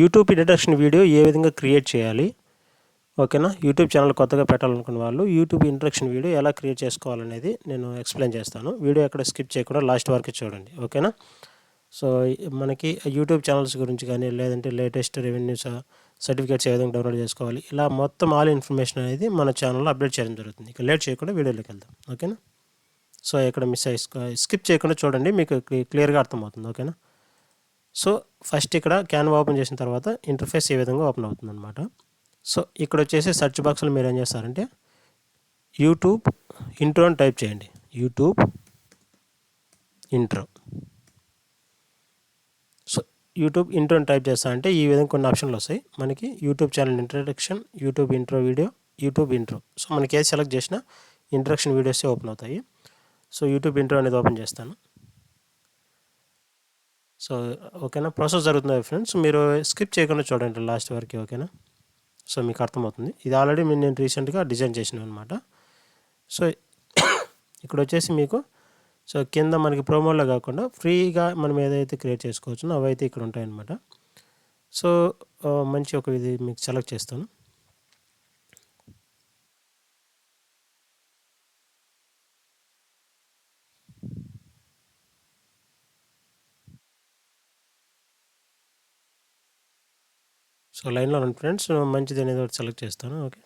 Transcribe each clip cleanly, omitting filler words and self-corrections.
YouTube introduction video ఏ విధంగా create చేయాలి, ఓకేనా. యూట్యూబ్ ఛానల్ కొత్తగా పెట్టాలనుకున్న వాళ్ళు యూట్యూబ్ ఇంట్రడక్షన్ వీడియో ఎలా క్రియేట్ చేసుకోవాలనేది నేను ఎక్స్ప్లెయిన్ చేస్తాను. వీడియో ఎక్కడ స్కిప్ చేయకుండా లాస్ట్ వరకు చూడండి, ఓకేనా. సో మనకి యూట్యూబ్ ఛానల్స్ గురించి కానీ లేదంటే లేటెస్ట్ రెవెన్యూ సర్టిఫికేట్స్ ఏ విధంగా డౌన్లోడ్ చేసుకోవాలి, ఇలా మొత్తం ఆల్ ఇన్ఫర్మేషన్ అనేది మన ఛానల్లో అప్డేట్ చేయడం జరుగుతుంది. ఇక లేట్ చేయకుండా వీడియోలోకి వెళ్దాం, ఓకేనా. సో ఇక్కడ స్కిప్ చేయకుండా చూడండి, మీకు క్లియర్గా అర్థమవుతుంది, ఓకేనా. సో ఫస్ట్ ఇక్కడ క్యాన్వా ఓపెన్ చేసిన తర్వాత ఇంటర్ఫేస్ ఏ విధంగా ఓపెన్ అవుతుంది అనమాట. సో ఇక్కడ వచ్చేసి సెర్చ్ బాక్స్లో మీరు ఏం చేస్తారంటే యూట్యూబ్ ఇంట్రో అని టైప్ చేయండి. YouTube intro. So YouTube intro అని టైప్ చేస్తారంటే ఈ విధంగా కొన్ని ఆప్షన్లు వస్తాయి మనకి. YouTube channel introduction, YouTube intro video, YouTube intro. So మనకి ఏది సెలెక్ట్ చేసినా ఇంట్రడక్షన్ వీడియోసే ఓపెన్ అవుతాయి. సో యూట్యూబ్ ఇంట్రో అనేది ఓపెన్ చేస్తాను. సో ఓకేనా, ప్రాసెస్ జరుగుతుంది ఫ్రెండ్స్, మీరు స్కిప్ చేయకుండా చూడండి లాస్ట్ వరకు, ఓకేనా. సో మీకు అర్థమవుతుంది. ఇది ఆల్రెడీ నేను రీసెంట్గా డిజైన్ చేసినాను అనమాట. సో ఇక్కడ వచ్చేసి మీకు సో కింద మనకి ప్రోమోలో కాకుండా ఫ్రీగా మనం ఏదైతే క్రియేట్ చేసుకోవచ్చునో అవైతే ఇక్కడ ఉంటాయన్నమాట. సో మంచి ఒక ఇది మీకు సెలెక్ట్ చేస్తాను. సో లైన్లో రండి ఫ్రెండ్స్, మంచిది అనేది ఒకటి సెలెక్ట్ చేస్తాను, ఓకే.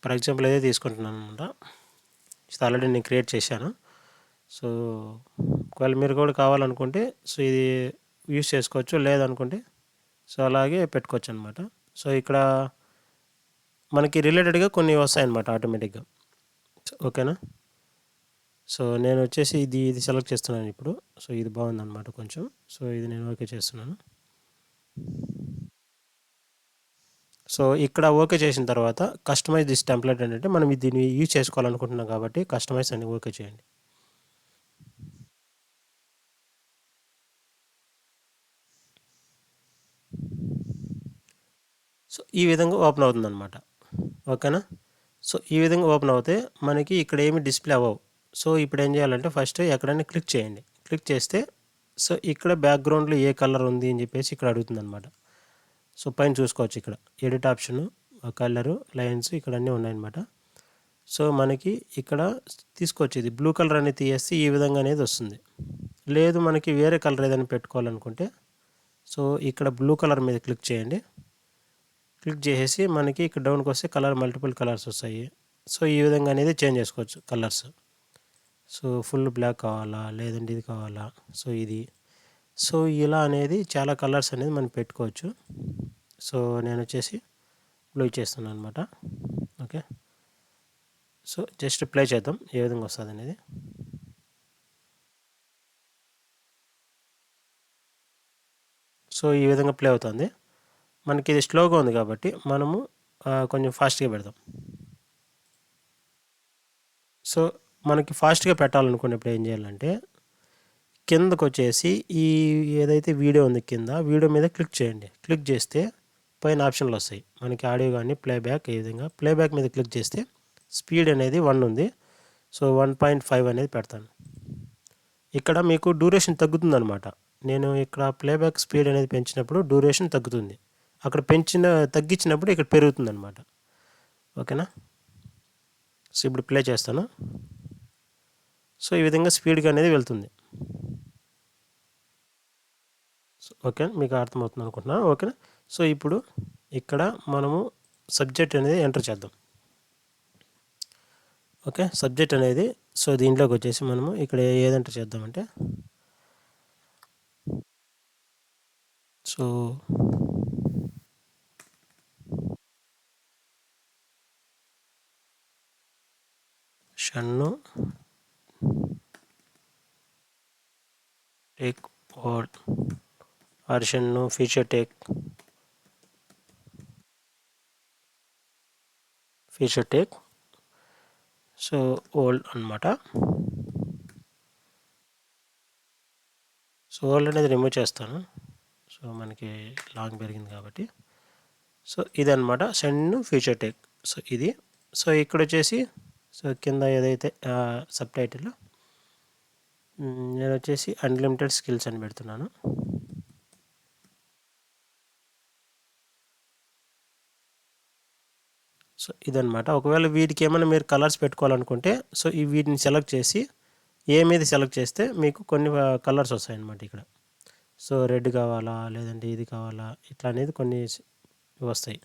ఫర్ ఎగ్జాంపుల్ అదే తీసుకుంటున్నాను అనమాట. ఇది ఆల్రెడీ నేను క్రియేట్ చేశాను. సో ఒకవేళ మీరు కూడా కావాలనుకుంటే సో ఇది యూస్ చేసుకోవచ్చు, లేదనుకుంటే సో అలాగే పెట్టుకోవచ్చు అనమాట. సో ఇక్కడ మనకి రిలేటెడ్గా కొన్ని వస్తాయన్నమాట ఆటోమేటిక్గా, ఓకేనా. సో నేను వచ్చేసి ఇది సెలెక్ట్ చేస్తున్నాను ఇప్పుడు. సో ఇది బాగుందన్నమాట కొంచెం. సో ఇది నేను ఓకే చేస్తున్నాను. సో ఇక్కడ ఓకే చేసిన తర్వాత కస్టమైజ్ దిస్ టెంప్లెట్ అంటే మనం దీన్ని యూజ్ చేసుకోవాలనుకుంటున్నాం కాబట్టి కస్టమైజ్ అని ఓకే చేయండి. సో ఈ విధంగా ఓపెన్ అవుతుందన్నమాట, ఓకేనా. సో ఈ విధంగా ఓపెన్ అవుతే మనకి ఇక్కడ ఏమి డిస్ప్లే అవ్వవు. సో ఇప్పుడు ఏం చేయాలంటే ఫస్ట్ ఎక్కడైనా క్లిక్ చేయండి. క్లిక్ చేస్తే సో ఇక్కడ బ్యాక్గ్రౌండ్లో ఏ కలర్ ఉంది అని చెప్పేసి ఇక్కడ అడుగుతుంది అనమాట. సో పైన చూసుకోవచ్చు ఇక్కడ ఎడిట్ ఆప్షను, కలరు, లైన్స్ ఇక్కడ అన్నీ ఉన్నాయన్నమాట. సో మనకి ఇక్కడ తీసుకోవచ్చు, ఇది బ్లూ కలర్ అనేది తీసేస్తే ఈ విధంగా అనేది వస్తుంది. లేదు మనకి వేరే కలర్ ఏదైనా పెట్టుకోవాలనుకుంటే సో ఇక్కడ బ్లూ కలర్ మీద క్లిక్ చేయండి. క్లిక్ చేసేసి మనకి ఇక్కడ డౌన్కి వస్తే కలర్ మల్టిపుల్ కలర్స్ వస్తాయి. సో ఈ విధంగా అనేది చేంజ్ చేసుకోవచ్చు కలర్స్. సో ఫుల్ బ్లాక్ కావాలా, లేదంటే ఇది కావాలా, సో ఇది. సో ఇలా అనేది చాలా కలర్స్ అనేది మనం పెట్టుకోవచ్చు. సో నేను వచ్చేసి బ్లూ ఇచ్చేస్తున్నాను అనమాట, ఓకే. సో జస్ట్ ప్లే చేద్దాం ఏ విధంగా వస్తుంది అనేది. సో ఈ విధంగా ప్లే అవుతుంది. మనకి ఇది స్లోగా ఉంది కాబట్టి మనము కొంచెం ఫాస్ట్గా పెడదాం. సో మనకి ఫాస్ట్గా పెట్టాలనుకున్నప్పుడు ఏం చేయాలంటే కిందకు వచ్చేసి ఈ ఏదైతే వీడియో ఉంది కింద వీడియో మీద క్లిక్ చేయండి. క్లిక్ చేస్తే పైన ఆప్షన్లు వస్తాయి మనకి, ఆడియో కానీ ప్లేబ్యాక్. ఈ విధంగా ప్లేబ్యాక్ మీద క్లిక్ చేస్తే స్పీడ్ అనేది 1 ఉంది. సో 1.5 అనేది పెడతాను. ఇక్కడ మీకు డ్యూరేషన్ తగ్గుతుందన్నమాట. నేను ఇక్కడ ప్లేబ్యాక్ స్పీడ్ అనేది పెంచినప్పుడు డ్యూరేషన్ తగ్గుతుంది, అక్కడ తగ్గించినప్పుడు ఇక్కడ పెరుగుతుంది అనమాట, ఓకేనా. సో ఇప్పుడు ప్లే చేస్తాను. సో ఈ విధంగా స్పీడ్గా అనేది వెళ్తుంది. ఓకే, మీకు అర్థమవుతుంది అనుకుంటున్నాను, ఓకేనా. సో ఇప్పుడు ఇక్కడ మనము సబ్జెక్ట్ అనేది ఎంటర్ చేద్దాం, ఓకే. సబ్జెక్ట్ అనేది సో దీంట్లోకి వచ్చేసి మనము ఇక్కడ ఏది ఎంటర్ చేద్దామంటే so Shannu take old or Shannu feature take so old అనమాట. సో ఓల్డ్ అనేది రిమూవ్ చేస్తాను. సో మనకి లాంగ్ పెరిగింది కాబట్టి. సో ఇదన్నమాట షన్ను ఫీచర్ టేక్. సో ఇది. సో ఇక్కడ వచ్చేసి సో కింద ఏదైతే సబ్ టైటిల్ నేను వచ్చేసి అన్లిమిటెడ్ స్కిల్స్ అని పెడుతున్నాను. సో ఇదనమాట. ఒకవేళ వీటికి ఏమైనా మీరు కలర్స్ పెట్టుకోవాలనుకుంటే సో వీటిని సెలెక్ట్ చేసి మీద సెలెక్ట్ చేస్తే మీకు కొన్ని కలర్స్ వస్తాయన్నమాట ఇక్కడ. సో రెడ్ కావాలా లేదంటే ఇది కావాలా ఇట్లా అనేది కొన్ని వస్తాయి.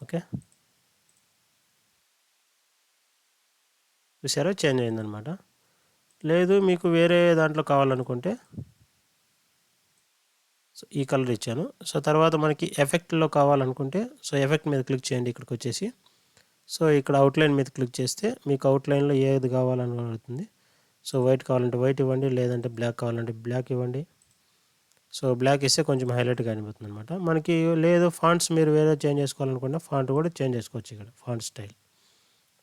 ఓకే, చూసారా చేంజ్ అయిందనమాట. లేదు మీకు వేరే దాంట్లో కావాలనుకుంటే సో ఈ కలర్ ఇచ్చాను. సో తర్వాత మనకి ఎఫెక్ట్లో కావాలనుకుంటే సో ఎఫెక్ట్ మీద క్లిక్ చేయండి. ఇక్కడికి వచ్చేసి సో ఇక్కడ అవుట్లైన్ మీద క్లిక్ చేస్తే మీకు అవుట్లైన్లో ఏది కావాలని అడుగుతుంది. సో వైట్ కావాలంటే వైట్ ఇవ్వండి, లేదంటే బ్లాక్ కావాలంటే బ్లాక్ ఇవ్వండి. సో బ్లాక్ ఇస్తే కొంచెం హైలైట్గా అనిపిస్తుంది అనమాట. మనకి లేదు ఫాంట్స్ మీరు వేరే చేంజ్ చేసుకోవాలనుకుంటే ఫాంట్ కూడా చేంజ్ చేసుకోవచ్చు ఇక్కడ, ఫాంట్ స్టైల్.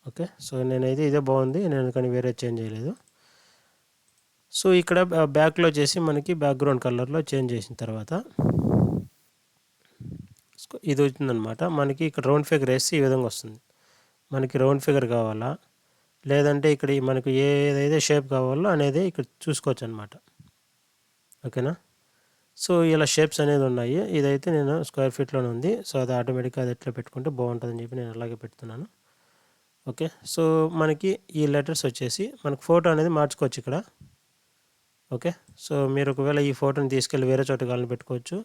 ఓకే, సో నేనైతే ఇదే బాగుంది, నేను కానీ వేరే చేంజ్ చేయలేదు. సో ఇక్కడ బ్యాక్లో వచ్చేసి మనకి బ్యాక్గ్రౌండ్ కలర్లో చేంజ్ చేసిన తర్వాత ఇది వచ్చిందనమాట. మనకి ఇక్కడ రౌండ్ ఫిగర్ వేస్తే ఈ విధంగా వస్తుంది. మనకి రౌండ్ ఫిగర్ కావాలా లేదంటే ఇక్కడ మనకు ఏదైతే షేప్ కావాలో అనేది ఇక్కడ చూసుకోవచ్చు అనమాట. ఓకేనా, సో ఇలా షేప్స్ అనేది ఉన్నాయి. ఇదైతే నేను స్క్వేర్ ఫీట్లోనే ఉంది. సో అది ఆటోమేటిక్గా అది ఎట్లా పెట్టుకుంటే బాగుంటుందని చెప్పి నేను అలాగే పెడుతున్నాను. ఓకే, సో మనకి ఈ లెటర్స్ వచ్చేసి మనకు ఫోటో అనేది మార్చుకోవచ్చు ఇక్కడ. ఓకే, సో మీరు ఒకవేళ ఈ ఫోటోని తీసుకెళ్ళి వేరే చోట కావాలని పెట్టుకోవచ్చు,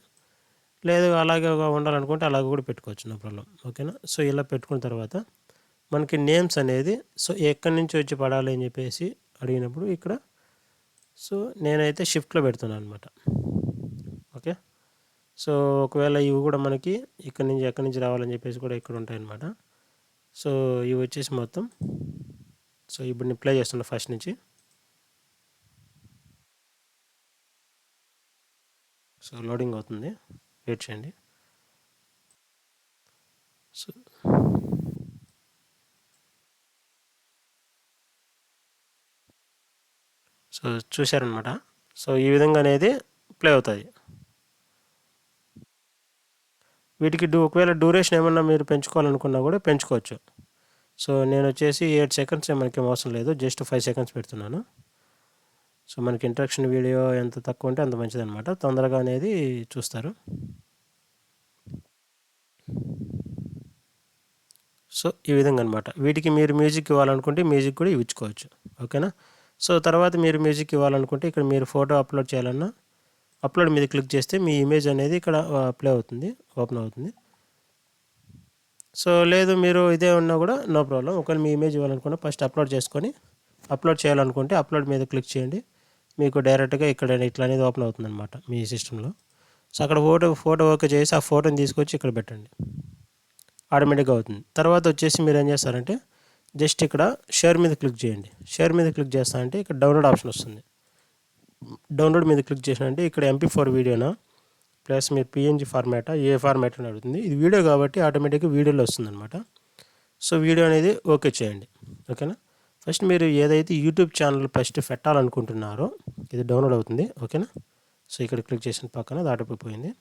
లేదు అలాగే ఉండాలనుకుంటే అలాగే కూడా పెట్టుకోవచ్చు, నో ప్రాబ్లం. ఓకేనా, సో ఇలా పెట్టుకున్న తర్వాత మనకి నేమ్స్ అనేది సో ఎక్కడి నుంచి వచ్చి పడాలి అని చెప్పేసి అడిగినప్పుడు ఇక్కడ సో నేనైతే షిఫ్ట్లో పెడుతున్నాను అనమాట. ఓకే, సో ఒకవేళ ఇవి కూడా మనకి ఇక్కడ నుంచి ఎక్కడి నుంచి రావాలని చెప్పేసి కూడా ఇక్కడ ఉంటాయన్నమాట. సో ఇవి వచ్చేసి మొత్తం సో ఇప్పుడు నేను ప్లే చేస్తున్నా ఫస్ట్ నుంచి. సో లోడింగ్ అవుతుంది, వెయిట్ చేయండి. సో చూశారనమాట. సో ఈ విధంగా అనేది ప్లే అవుతుంది. వీటికి ఒకవేళ డ్యూరేషన్ ఏమన్నా మీరు పెంచుకోవాలనుకున్నా కూడా పెంచుకోవచ్చు. సో నేను వచ్చేసి 8 సెకండ్స్ మనకి అవసరం లేదు, జస్ట్ 5 సెకండ్స్ పెడుతున్నాను. సో మనకి ఇంట్రడక్షన్ వీడియో ఎంత తక్కువ ఉంటే అంత మంచిది అనమాట, తొందరగా అనేది చూస్తారు. సో ఈ విధంగా అనమాట. వీటికి మీరు మ్యూజిక్ ఇవ్వాలనుకుంటే మ్యూజిక్ కూడా ఇచ్చుకోవచ్చు. ఓకేనా, సో తర్వాత మీరు మ్యూజిక్ ఇవ్వాలనుకుంటే ఇక్కడ మీరు ఫోటో అప్లోడ్ చేయాలన్నా అప్లోడ్ మీద క్లిక్ చేస్తే మీ ఇమేజ్ అనేది ఇక్కడ ప్లే అవుతుంది, ఓపెన్ అవుతుంది. సో లేదు మీరు ఇదే ఉన్నా కూడా నో ప్రాబ్లం. ఒకవేళ మీ ఇమేజ్ ఇవ్వాలనుకున్నా ఫస్ట్ అప్లోడ్ చేసుకొని అప్లోడ్ చేయాలనుకుంటే అప్లోడ్ మీద క్లిక్ చేయండి, మీకు డైరెక్ట్గా ఇక్కడ ఇట్లా అనేది ఓపెన్ అవుతుంది అనమాట మీ సిస్టంలో. సో అక్కడ ఫోటో ఓకే చేసి ఆ ఫోటోని తీసుకొచ్చి ఇక్కడ పెట్టండి, ఆటోమేటిక్గా అవుతుంది. తర్వాత వచ్చేసి మీరు ఏం చేస్తారంటే జస్ట్ ఇక్కడ షేర్ మీద క్లిక్ చేయండి. షేర్ మీద క్లిక్ చేస్తా అంటే ఇక్కడ డౌన్లోడ్ ఆప్షన్ వస్తుంది. డౌన్లోడ్ మీద క్లిక్ చేసినంటే ఇక్కడ MP4 వీడియోనా ప్లస్ మీరు PNG ఫార్మాటా ఏ ఫార్మాట్ అని అడుగుతుంది. ఇది వీడియో కాబట్టి ఆటోమేటిక్గా వీడియోలో వస్తుందన్నమాట. సో వీడియో అనేది ఓకే చేయండి. ఓకేనా, ఫస్ట్ మీరు ఏదైతే యూట్యూబ్ ఛానల్ ఫస్ట్ పెట్టాలనుకుంటున్నారో ఇది డౌన్లోడ్ అవుతుంది. ఓకేనా, సో ఇక్కడ క్లిక్ చేసిన పక్కన దాటిపోయింది.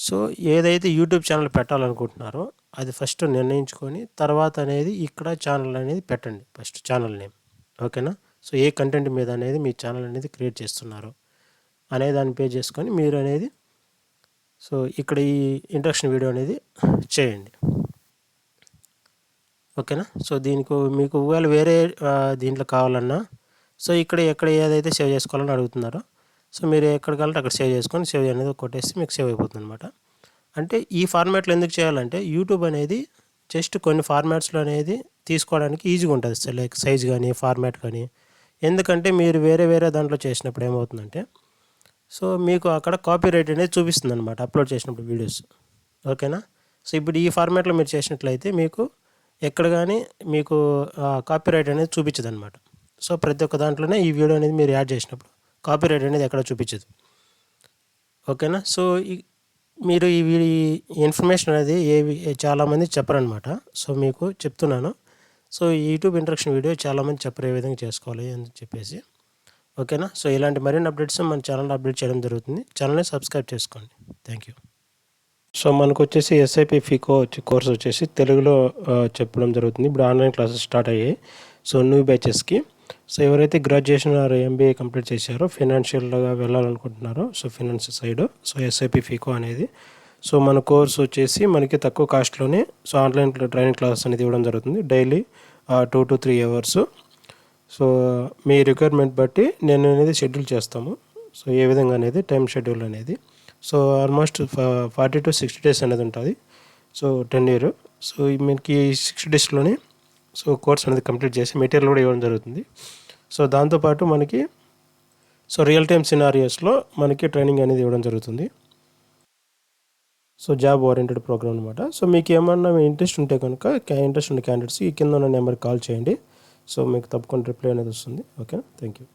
సో ఏదైతే యూట్యూబ్ ఛానల్ పెట్టాలనుకుంటున్నారో అది ఫస్ట్ నిర్ణయించుకొని తర్వాత అనేది ఇక్కడ ఛానల్ అనేది పెట్టండి, ఫస్ట్ ఛానల్ నేమ్. ఓకేనా, సో ఏ కంటెంట్ మీద అనేది మీ ఛానల్ అనేది క్రియేట్ చేస్తున్నారు అనే దాన్ని పే చేసుకొని మీరు అనేది సో ఇక్కడ ఈ ఇంట్రడక్షన్ వీడియో అనేది చేయండి. ఓకేనా, సో దీనికి మీకు ఒకవేళ వేరే దీంట్లో కావాలన్నా సో ఎక్కడ ఏదైతే సేవ్ చేసుకోవాలని అడుగుతున్నారో సో మీరు ఎక్కడికి వెళ్ళి అక్కడ సేవ్ చేసుకొని సేవ్ అనేది కొట్టేసి మీకు సేవ్ అయిపోతుంది అనమాట. అంటే ఈ ఫార్మాట్లో ఎందుకు చేయాలంటే యూట్యూబ్ అనేది జస్ట్ కొన్ని ఫార్మాట్స్లో అనేది తీసుకోవడానికి ఈజీగా ఉంటుంది, లైక్ సైజ్ కానీ ఫార్మాట్ కానీ. ఎందుకంటే మీరు వేరే దాంట్లో చేసినప్పుడు ఏమవుతుందంటే సో మీకు అక్కడ కాపీ రైట్ అనేది చూపిస్తుంది అనమాట అప్లోడ్ చేసినప్పుడు వీడియోస్. ఓకేనా, సో ఇప్పుడు ఈ ఫార్మాట్లో మీరు చేసినట్లయితే మీకు ఎక్కడ కానీ మీకు కాపీ రైట్ అనేది చూపించదు అనమాట. సో ప్రతి ఒక్క దాంట్లోనే ఈ వీడియో అనేది మీరు యాడ్ చేసినప్పుడు కాపీ రైట్ అనేది ఎక్కడ చూపించదు. ఓకేనా, సో మీరు ఈ ఇన్ఫర్మేషన్ అనేది చాలామంది చెప్పరనమాట. సో మీకు చెప్తున్నాను. సో యూట్యూబ్ ఇంట్రడక్షన్ వీడియో చాలామంది చెప్పరు ఏ విధంగా చేసుకోవాలి అని చెప్పేసి. ఓకేనా, సో ఇలాంటి మరిన్ని అప్డేట్స్ మన ఛానల్ అప్డేట్ చేయడం జరుగుతుంది. ఛానల్ని సబ్స్క్రైబ్ చేసుకోండి. Thank you. సో మనకు వచ్చేసి ఎస్ఐపి ఫికో కోర్స్ వచ్చేసి తెలుగులో చెప్పడం జరుగుతుంది. ఇప్పుడు ఆన్లైన్ క్లాసెస్ స్టార్ట్ అయ్యాయి. సో న్యూ బ్యాచెస్కి. సో ఎవరైతే గ్రాడ్యుయేషన్ ఆర్ ఎంబీఏ కంప్లీట్ చేశారో ఫైనాన్షియల్గా వెళ్ళాలనుకుంటున్నారో so finance side so SIP FICO అనేది సో మన కోర్స్ వచ్చేసి మనకి తక్కువ కాస్ట్లోనే సో ఆన్లైన్ ట్రైనింగ్ క్లాసెస్ అనేది ఇవ్వడం జరుగుతుంది. Daily 2 to 3 hours. సో మీ రిక్వైర్మెంట్ బట్టి నేను అనేది షెడ్యూల్ చేస్తాము. సో ఏ విధంగా అనేది టైం షెడ్యూల్ అనేది సో ఆల్మోస్ట్ 40 to 60 డేస్ అనేది ఉంటుంది. So 10 year. సో మనకి 60 డేస్లోనే సో కోర్స్ అనేది కంప్లీట్ చేసి మెటీరియల్ కూడా ఇవ్వడం జరుగుతుంది. సో దాంతోపాటు మనకి సో రియల్ టైమ్ సినారియోస్లో మనకి ట్రైనింగ్ అనేది ఇవ్వడం జరుగుతుంది. సో జాబ్ ఓరియంటెడ్ ప్రోగ్రామ్ అనమాట. సో మీకు ఏమన్నా ఇంట్రెస్ట్ ఉంటే కనుక ఇంట్రెస్ట్ ఉన్న క్యాండిడేట్స్ ఈ కింద ఉన్న నెంబర్కి కాల్ చేయండి. సో మీకు తప్పకుండా రిప్లై అనేది వస్తుంది. Okay, thank you.